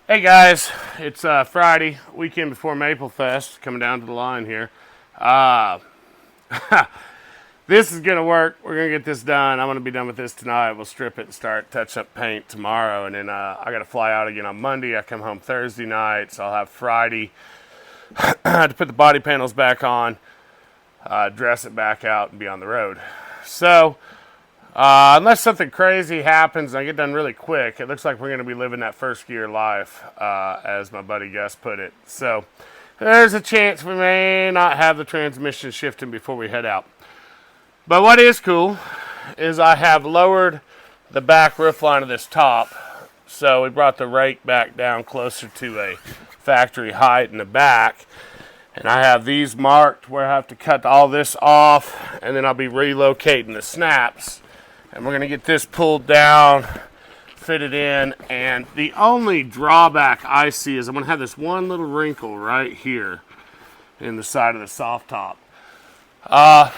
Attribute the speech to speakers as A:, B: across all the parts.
A: Hey guys, it's Friday, weekend before Maple Fest, coming down to the line here. Uh, this is going to work. We're going to get this done. I'm going to be done with this tonight. We'll strip it and start touch up paint tomorrow. And then I got to fly out again on Monday. I come home Thursday night, so I'll have Friday to put the body panels back on, dress it back out, and be on the road. So, unless something crazy happens and I get done really quick, it looks like we're going to be living that first gear life, as my buddy Gus put it. So there's a chance we may not have the transmission shifting before we head out. But what is cool is I have lowered the back roof line of this top. So we brought the rake back down closer to a factory height in the back. And I have these marked where I have to cut all this off, and then I'll be relocating the snaps. And we're going to get this pulled down, fitted in, and the only drawback I see is I'm going to have this one little wrinkle right here in the side of the soft top. That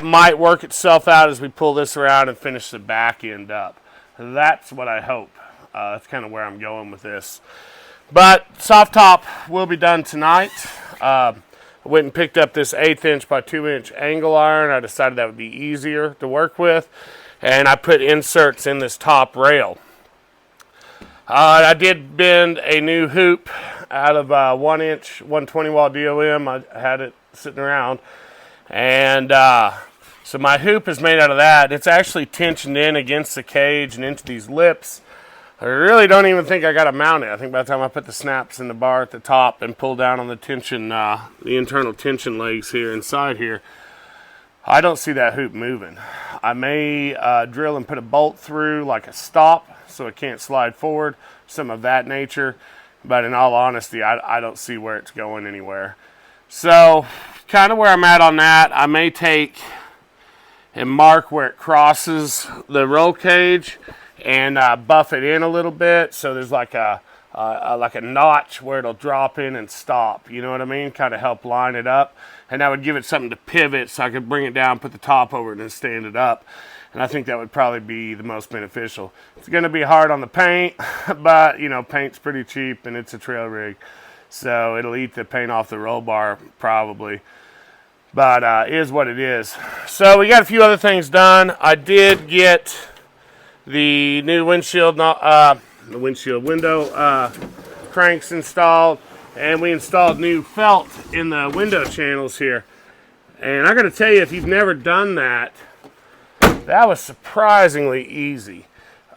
A: might work itself out as we pull this around and finish the back end up. That's what I hope. That's kind of where I'm going with this. But soft top will be done tonight. I went and picked up this 1/8 inch by 2 inch angle iron. I decided that would be easier to work with. And I put inserts in this top rail. I did bend a new hoop out of 1 inch, 120 watt DOM. I had it sitting around. And so my hoop is made out of that. It's actually tensioned in against the cage and into these lips. I really don't even think I got to mount it. I think by the time I put the snaps in the bar at the top and pull down on the tension, the internal tension legs here inside here, I don't see that hoop moving. I may drill and put a bolt through like a stop so it can't slide forward, some of that nature. But in all honesty, I don't see where it's going anywhere. So kind of where I'm at on that, I may take and mark where it crosses the roll cage and buff it in a little bit so there's like a notch where it'll drop in and stop. You know what I mean? Kind of help line it up. And that would give it something to pivot so I could bring it down, put the top over it, and stand it up. And I think that would probably be the most beneficial. It's going to be hard on the paint, but, you know, paint's pretty cheap and it's a trail rig. So it'll eat the paint off the roll bar probably. But it is what it is. So we got a few other things done. I did get the new window cranks installed, and we installed new felt in the window channels here. And I got to tell you, if you've never done that, that was surprisingly easy.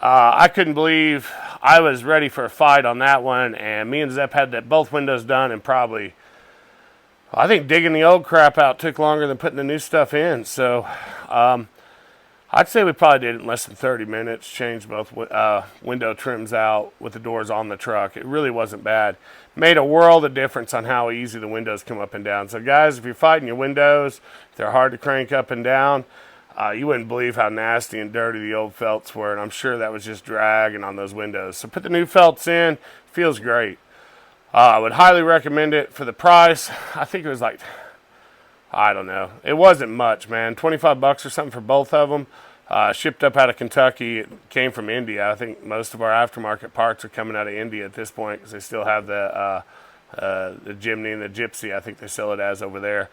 A: I couldn't believe I was ready for a fight on that one, and me and Zep had both windows done, and probably, I think digging the old crap out took longer than putting the new stuff in. So I'd say we probably did it in less than 30 minutes, changed both window trims out with the doors on the truck. It really wasn't bad. Made a world of difference on how easy the windows come up and down. So guys, if you're fighting your windows, if they're hard to crank up and down, you wouldn't believe how nasty and dirty the old felts were, and I'm sure that was just dragging on those windows. So put the new felts in, feels great. I would highly recommend it for the price. I think it was like, I don't know. It wasn't much, man. $25 or something for both of them. Shipped up out of Kentucky. It came from India. I think most of our aftermarket parts are coming out of India at this point because they still have the Jimny and the Gypsy. I think they sell it as over there.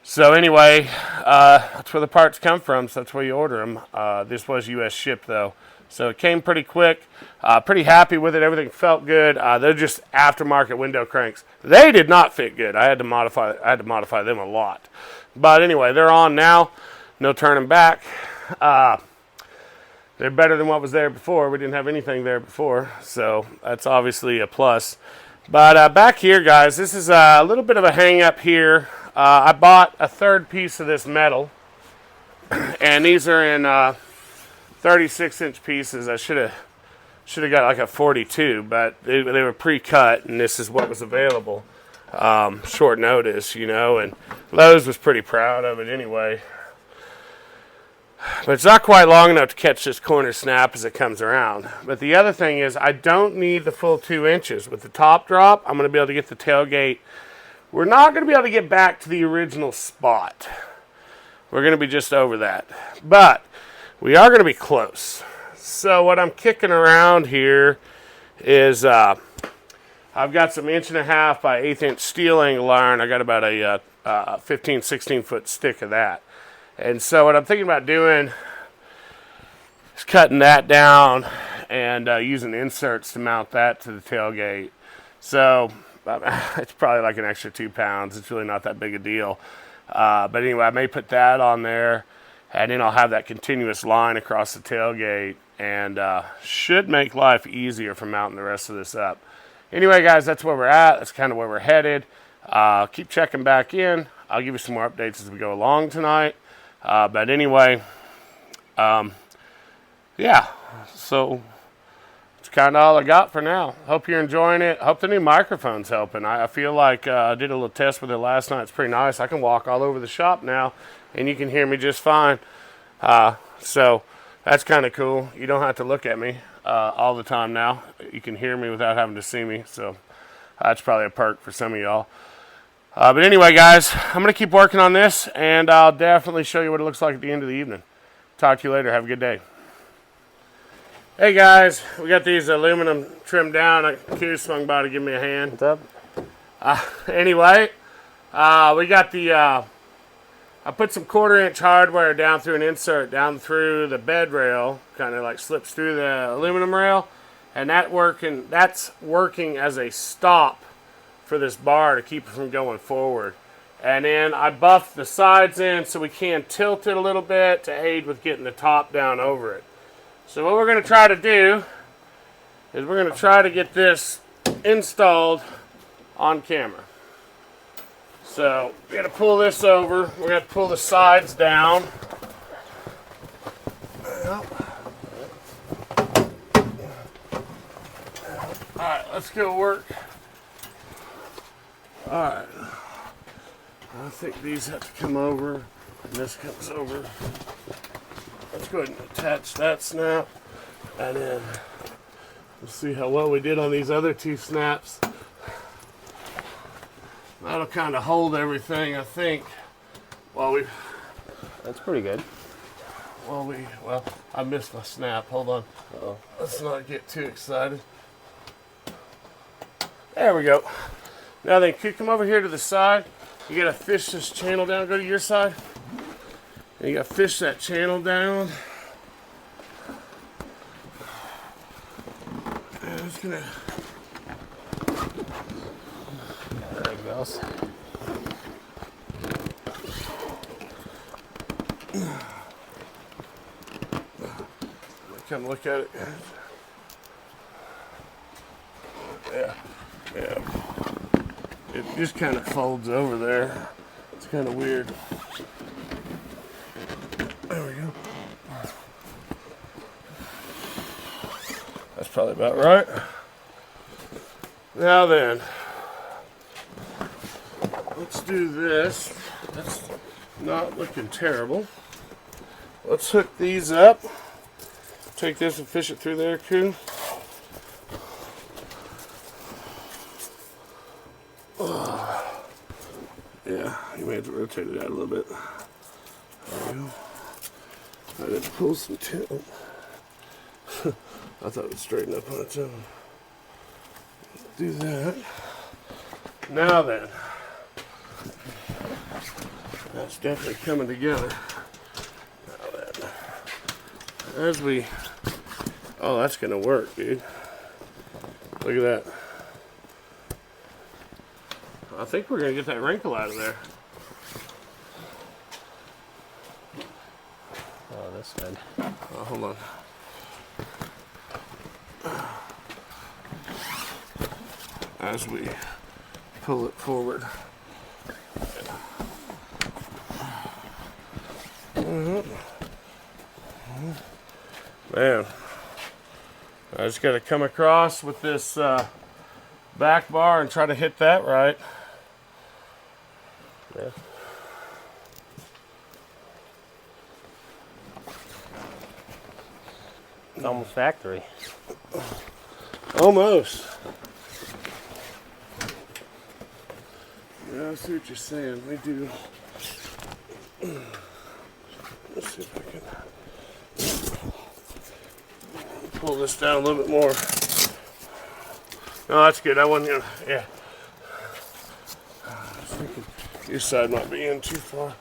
A: So anyway, that's where the parts come from. So that's where you order them. This was U.S. shipped though. So it came pretty quick. Pretty happy with it. Everything felt good. They're just aftermarket window cranks. They did not fit good. I had to modify them a lot. But anyway, they're on now. No turning back. They're better than what was there before. We didn't have anything there before, so that's obviously a plus. But back here, guys, this is a little bit of a hang up here. I bought a third piece of this metal, and these are in 36-inch pieces. I should have got like a 42, but they were pre-cut, and this is what was available. Short notice, you know, and Lowe's was pretty proud of it anyway. But it's not quite long enough to catch this corner snap as it comes around. But the other thing is I don't need the full 2 inches. With the top drop, I'm going to be able to get the tailgate. We're not going to be able to get back to the original spot. We're going to be just over that. But we are going to be close. So what I'm kicking around here is I've got some 1.5 by 1/8 steel angle iron. I got about a 15, 16 foot stick of that. And so what I'm thinking about doing is cutting that down and using inserts to mount that to the tailgate. So it's probably like an extra 2 pounds. It's really not that big a deal. But anyway, I may put that on there, and then I'll have that continuous line across the tailgate, and should make life easier for mounting the rest of this up. Anyway, guys, that's where we're at. That's kind of where we're headed. Keep checking back in. I'll give you some more updates as we go along tonight. But anyway, yeah, so it's kind of all I got for now. Hope you're enjoying it. Hope the new microphone's helping. I feel like I did a little test with it last night. It's pretty nice. I can walk all over the shop now, and you can hear me just fine. So that's kind of cool. You don't have to look at me all the time now. You can hear me without having to see me. So that's probably a perk for some of y'all. But anyway, guys, I'm going to keep working on this, and I'll definitely show you what it looks like at the end of the evening. Talk to you later. Have a good day. Hey, guys, we got these aluminum trimmed down. Q swung by to give me a hand.
B: What's up?
A: Anyway, we got the, I put some 1/4-inch hardware down through an insert down through the bed rail, kind of like slips through the aluminum rail, and that's working as a stop for this bar to keep it from going forward. And then I buffed the sides in so we can tilt it a little bit to aid with getting the top down over it. So what we're going to try to do is we're going to try to get this installed on camera. So we're going to pull this over. We're going to pull the sides down. Alright, let's go work. Alright, I think these have to come over, and this comes over. Let's go ahead and attach that snap, and then we'll see how well we did on these other 2 snaps. That'll kind of hold everything, I think, while we...
B: That's pretty good.
A: Well, I missed my snap. Hold on.
B: Uh-oh.
A: Let's not get too excited. There we go. Now then, could you come over here to the side? You gotta fish this channel down. Go to your side. And you gotta fish that channel down. And it's gonna.
B: There it goes.
A: Come look at it. Yeah. It just kind of folds over there. It's kind of weird. There we go. That's probably about right. Now then, let's do this. That's not looking terrible. Let's hook these up. Take this and fish it through there, Coon. Yeah, you may have to rotate it out a little bit. There we go. I got to pull some tilt. I thought it would straighten up on its own. Do that. Now then, that's definitely coming together. Now then, as we, oh, that's gonna work, dude. Look at that. I think we're gonna get that wrinkle out of there.
B: Oh, that's good.
A: Oh, hold on. As we pull it forward. Man, I just got to come across with this back bar and try to hit that right.
B: Yeah. It's almost factory.
A: Almost. Yeah, I see what you're saying. We do. Let's see if I can pull this down a little bit more. No, that's good. I wasn't gonna, yeah. Your side might be in too far.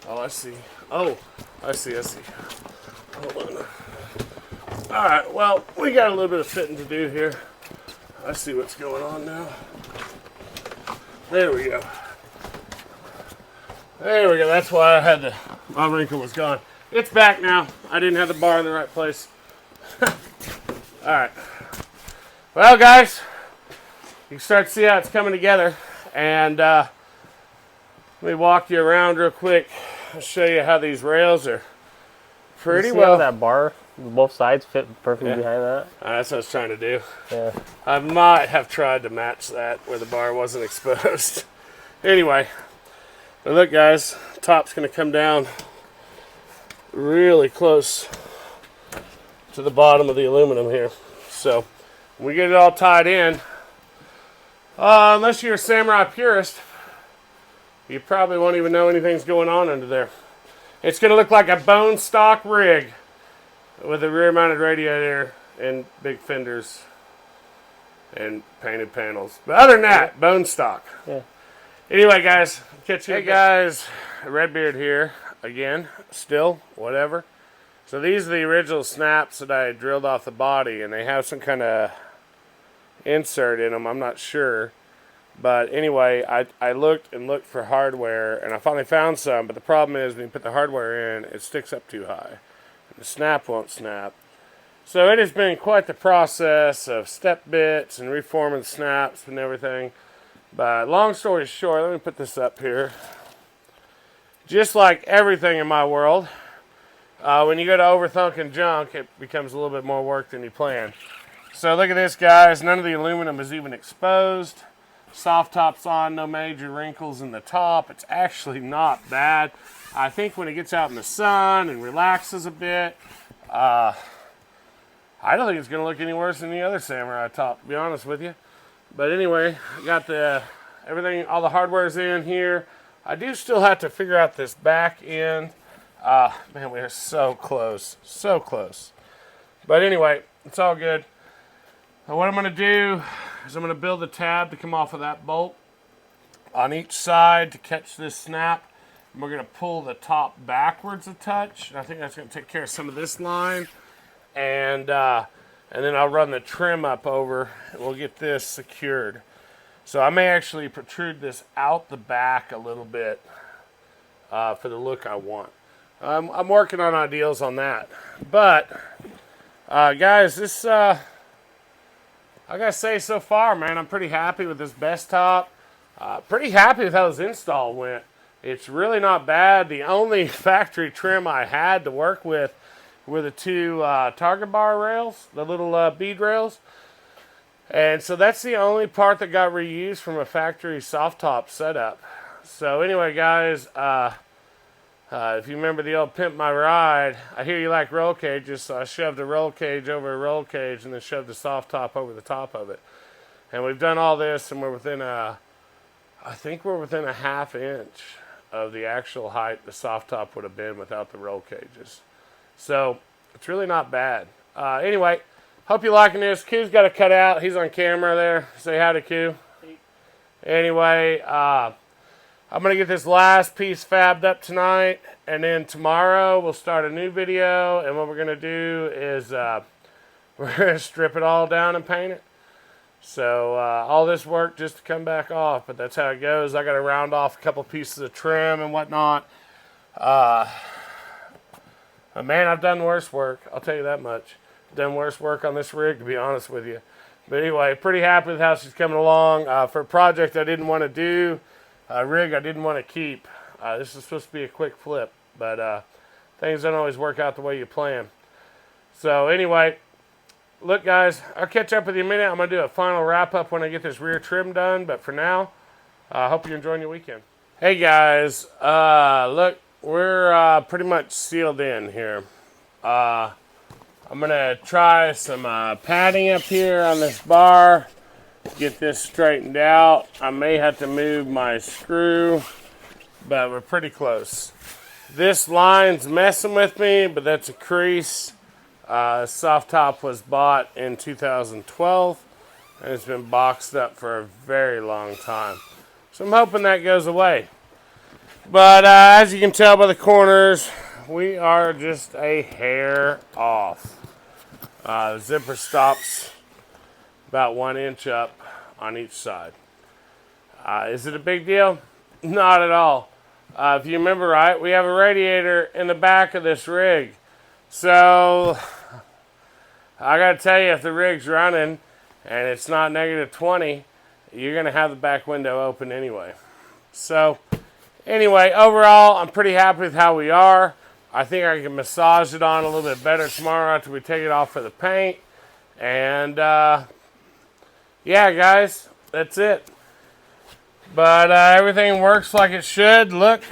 A: Oh, I see. Oh, I see. Hold on. All right, well, we got a little bit of fitting to do here. I see what's going on now. There we go. There we go. That's why I had my wrinkle was gone. It's back now. I didn't have the bar in the right place. All right. Well, guys, you can start to see how it's coming together. And let me walk you around real quick. I'll show you how these rails are pretty
B: See
A: well.
B: how that bar, both sides fit perfectly behind that?
A: That's what I was trying to do.
B: Yeah.
A: I might have tried to match that where the bar wasn't exposed. Anyway, but look, guys, top's going to come down really close to the bottom of the aluminum here. So when we get it all tied in, unless you're a samurai purist, you probably won't even know anything's going on under there. It's going to look like a bone stock rig with a rear mounted radiator and big fenders and painted panels. But other than that, bone stock.
B: Yeah.
A: Anyway, guys, catch you. Hey guys, Redbeard here again, still, whatever. So these are the original snaps that I drilled off the body, and they have some kind of insert in them. I'm not sure. But anyway, I looked and looked for hardware, and I finally found some. But the problem is when you put the hardware in, it sticks up too high. And the snap won't snap. So it has been quite the process of step bits and reforming snaps and everything. But long story short, let me put this up here. Just like everything in my world, when you go to overthunking junk, it becomes a little bit more work than you planned. So look at this, guys. None of the aluminum is even exposed. Soft top's on, no major wrinkles in the top. It's actually not bad. I think when it gets out in the sun and relaxes a bit, I don't think it's going to look any worse than the other Samurai top, to be honest with you. But anyway, I got everything, all the hardware's in here. I do still have to figure out this back end. Man, we are so close, so close. But anyway, it's all good. Now what I'm going to do is I'm going to build a tab to come off of that bolt on each side to catch this snap. And we're going to pull the top backwards a touch. And I think that's going to take care of some of this line. And then I'll run the trim up over and we'll get this secured. So I may actually protrude this out the back a little bit for the look I want. I'm working on ideals on that. But, guys, this, I gotta say so far, man, I'm pretty happy with this best top. Pretty happy with how this install went. It's really not bad. The only factory trim I had to work with were the two target bar rails, the little bead rails. And so that's the only part that got reused from a factory soft top setup. So anyway, guys, if you remember the old Pimp My Ride, I hear you like roll cages, so I shoved a roll cage over a roll cage and then shoved the soft top over the top of it. And we've done all this, and we're within I think we're within a ½ inch of the actual height the soft top would have been without the roll cages. So it's really not bad. Anyway, hope you're liking this. Q's got a cutout. He's on camera there. Say hi to Q. Anyway, I'm going to get this last piece fabbed up tonight, and then tomorrow we'll start a new video, and what we're going to do is we're going to strip it all down and paint it. So all this work just to come back off, but that's how it goes. I got to round off a couple pieces of trim and whatnot. Man, I've done worse work. I'll tell you that much. Done worse work on this rig, to be honest with you. But anyway, pretty happy with how she's coming along. For a project I didn't want to do, a rig I didn't want to keep. This is supposed to be a quick flip, but things don't always work out the way you plan. So anyway, look, guys, I'll catch up with you in a minute. I'm going to do a final wrap-up when I get this rear trim done. But for now, I hope you're enjoying your weekend. Hey, guys, look, we're pretty much sealed in here. I'm going to try some padding up here on this bar, get this straightened out. I may have to move my screw, but we're pretty close. This line's messing with me, but that's a crease. Soft top was bought in 2012 and it's been boxed up for a very long time. So I'm hoping that goes away. But as you can tell by the corners, we are just a hair off. The zipper stops about 1 inch up on each side. Is it a big deal? Not at all. If you remember right, we have a radiator in the back of this rig. So I gotta tell you, if the rig's running and it's not negative 20, you're gonna have the back window open anyway. So anyway, overall, I'm pretty happy with how we are. I think I can massage it on a little bit better tomorrow after we take it off for the paint. And yeah, guys, that's it. But everything works like it should. Look,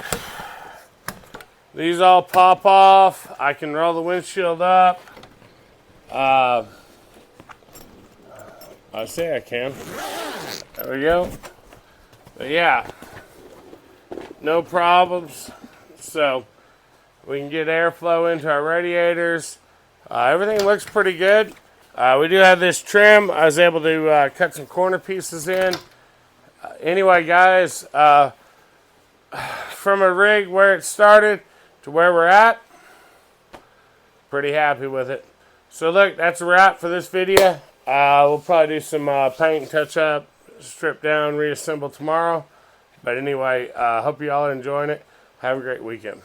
A: these all pop off. I can roll the windshield up. I say I can. There we go. But yeah, no problems. So we can get airflow into our radiators. Everything looks pretty good. We do have this trim. I was able to cut some corner pieces in. Anyway, guys, from a rig where it started to where we're at, pretty happy with it. So look, that's a wrap for this video. We'll probably do some paint and touch up, strip down, reassemble tomorrow. But anyway, hope you all are enjoying it. Have a great weekend.